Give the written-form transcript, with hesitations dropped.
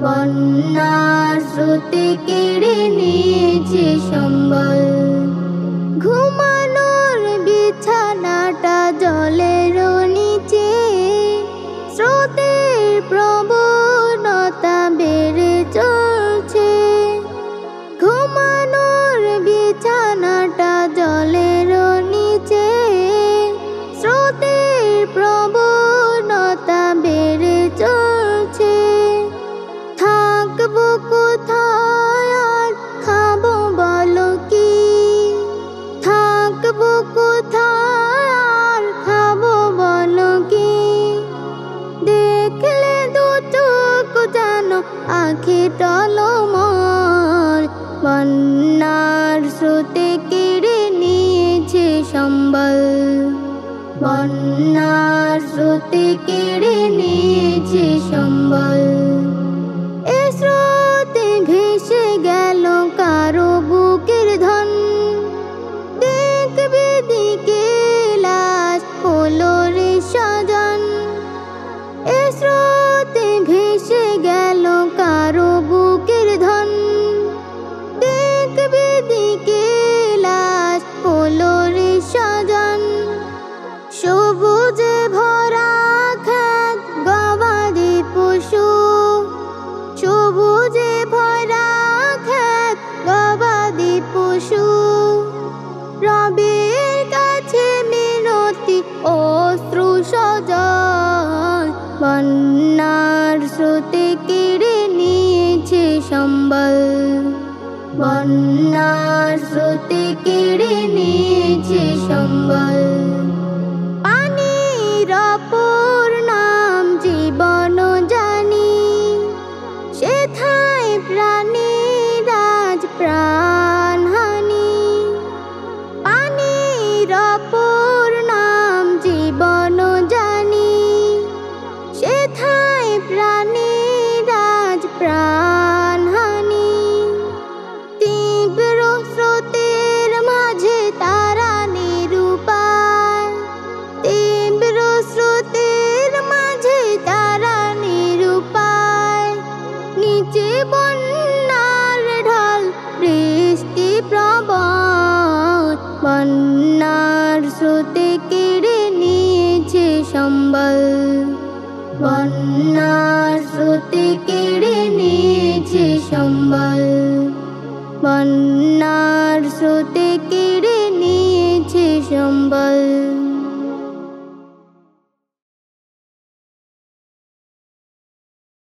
বন্যার স্রোতে কেড়ে নিয়েছে সম্বল। ঘুমানোর বিছানাটা জলের নিচে, স্রোতের প্রবণতা বেড়ে চলছে। ঘুমানোর বিছানাটা জলের নিচে, স্রোতের প্রবণতা বেড়ে চলছে। থাকবো কোথায় আর খাবো বলো কি? থাকবো কোথায় আর খাবো বলো কি? দেখলে দু চোখ যেন আঁখি টলমল। বন্যার স্রোতে কেড়ে নিয়েছে সম্বল। বন্যার স্রোতে কেড়ে নিয়েছে সম্বল। এ স্রোতে ভেসে গেল কারো বুকের ধন। দেখবে দিকে লাশ হলো রে স্বজন। এ স্রোতে ভেসে গেল কারো বুকের ধন। দেখবে দিকে লাশ হলো রে স্বজন। সবুজে ভরা ক্ষেত গবাদি পশু, সবুজে ভরা ক্ষেত গবাদি পশু। রবের কাছে মিনতি অশ্রু সজল। বন্যার স্রোতে কেড়ে নিয়েছে সম্বল। বন্যার স্রোতে কেড়ে নিয়েছে সম্বল। পানির অপর নাম জীবন জানি, সেথায় প্রাণীর আজ প্রাণহানি। পানির অপর নাম জীবন জানি, সেথায় প্রাণীর আজ প্রাণহানি। তীব্র স্রোতের মাঝে তারা নিরুপায়, তীব্র স্রোতের মাঝে তারা নিরুপায়। নিচে বন্যার ঢল বৃষ্টি প্রবল। বন্যার স্রোতে কেড়ে নিয়েছে সম্বল। বন্যার স্রোতে কেড়ে নিয়েছে সম্বল।